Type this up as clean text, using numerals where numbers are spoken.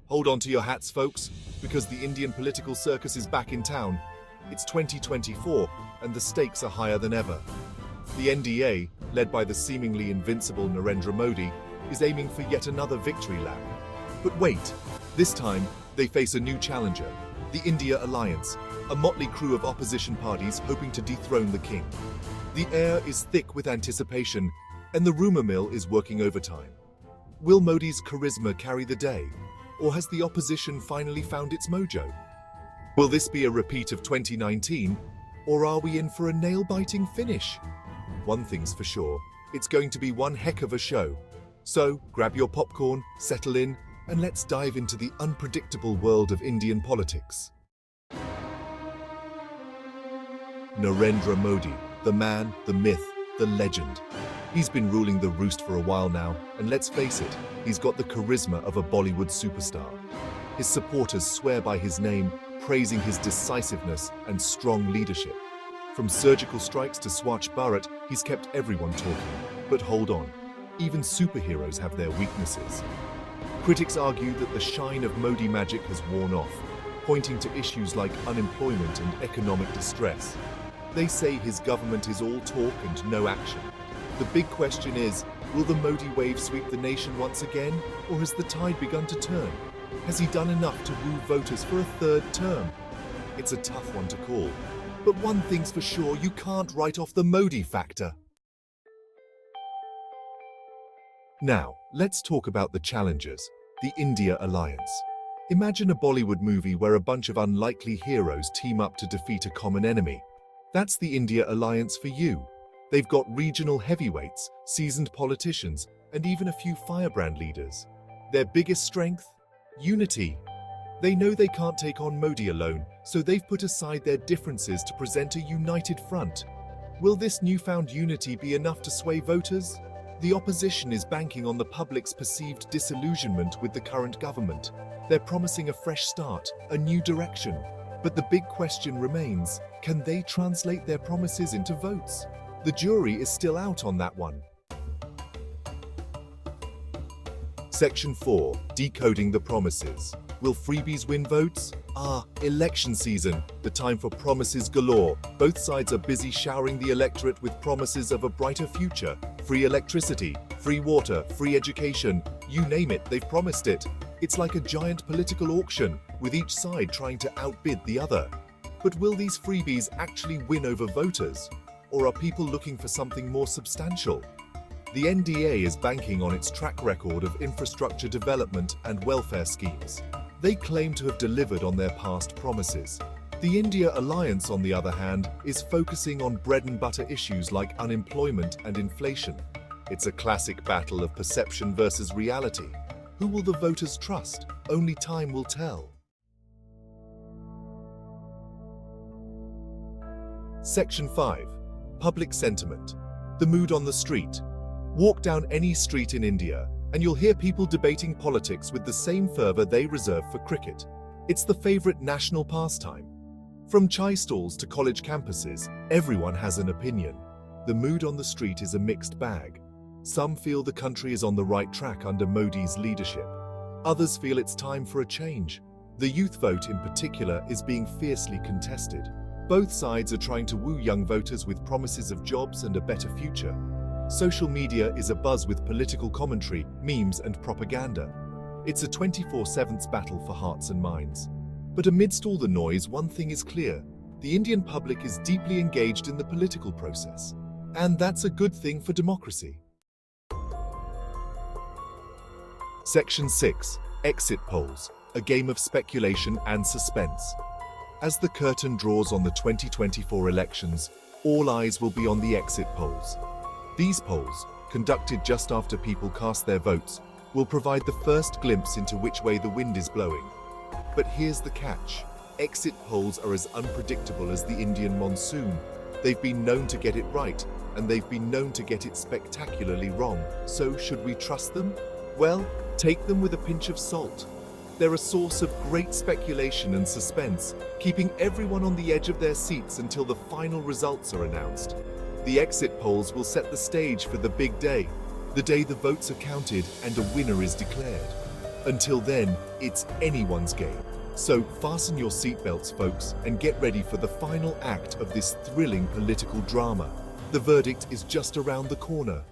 Hold on to your hats, folks, because the Indian political circus is back in town. It's 2024, and the stakes are higher than ever. The NDA, led by the seemingly invincible Narendra Modi, is aiming for yet another victory lap. But wait, this time they face a new challenger, the I.N.D.A alliance, a motley crew of opposition parties hoping to dethrone the king. The air is thick with anticipation, and the rumor mill is working overtime. Will Modi's charisma carry the day, or has the opposition finally found its mojo? Will this be a repeat of 2019, or are we in for a nail-biting finish? One thing's for sure, it's going to be one heck of a show. So, grab your popcorn, settle in, and let's dive into the unpredictable world of Indian politics. Narendra Modi, the man, the myth, the legend. He's been ruling the roost for a while now, and let's face it, he's got the charisma of a Bollywood superstar. His supporters swear by his name, praising his decisiveness and strong leadership. From surgical strikes to Swachh Bharat, he's kept everyone talking. But hold on, even superheroes have their weaknesses. Critics argue that the shine of Modi magic has worn off, pointing to issues like unemployment and economic distress. They say his government is all talk and no action. The big question is, will the Modi wave sweep the nation once again, or has the tide begun to turn? Has he done enough to woo voters for a third term? It's a tough one to call, but one thing's for sure, you can't write off the Modi factor. Now, let's talk about the challengers, the I.N.D.A alliance. Imagine a Bollywood movie where a bunch of unlikely heroes team up to defeat a common enemy. That's the I.N.D.A alliance for you. They've got regional heavyweights, seasoned politicians, and even a few firebrand leaders. Their biggest strength? Unity. They know they can't take on Modi alone, so they've put aside their differences to present a united front. Will this newfound unity be enough to sway voters? The opposition is banking on the public's perceived disillusionment with the current government. They're promising a fresh start, a new direction. But the big question remains, can they translate their promises into votes? The jury is still out on that one. Section 4. Decoding the promises. Will freebies win votes? Election season. The time for promises galore. Both sides are busy showering the electorate with promises of a brighter future. Free electricity, free water, free education. You name it, they've promised it. It's like a giant political auction, with each side trying to outbid the other. But will these freebies actually win over voters? Or are people looking for something more substantial? The N.D.A is banking on its track record of infrastructure development and welfare schemes. They claim to have delivered on their past promises. The I.N.D.A alliance, on the other hand, is focusing on bread-and-butter issues like unemployment and inflation. It's a classic battle of perception versus reality. Who will the voters trust? Only time will tell. Section 5. Public sentiment. The mood on the street. Walk down any street in India, and you'll hear people debating politics with the same fervor they reserve for cricket. It's the favorite national pastime. From chai stalls to college campuses, everyone has an opinion. The mood on the street is a mixed bag. Some feel the country is on the right track under Modi's leadership. Others feel it's time for a change. The youth vote in particular is being fiercely contested. Both sides are trying to woo young voters with promises of jobs and a better future. Social media is abuzz with political commentary, memes, and propaganda. It's a 24/7 battle for hearts and minds. But amidst all the noise, one thing is clear. The Indian public is deeply engaged in the political process. And that's a good thing for democracy. Section 6. Exit polls. A game of speculation and suspense. As the curtain draws on the 2024 elections, all eyes will be on the exit polls. These polls, conducted just after people cast their votes, will provide the first glimpse into which way the wind is blowing. But here's the catch. Exit polls are as unpredictable as the Indian monsoon. They've been known to get it right, and they've been known to get it spectacularly wrong. So should we trust them? Well, take them with a pinch of salt. They're a source of great speculation and suspense, keeping everyone on the edge of their seats until the final results are announced. The exit polls will set the stage for the big day, the day the votes are counted and a winner is declared. Until then, it's anyone's game. So fasten your seatbelts, folks, and get ready for the final act of this thrilling political drama. The verdict is just around the corner.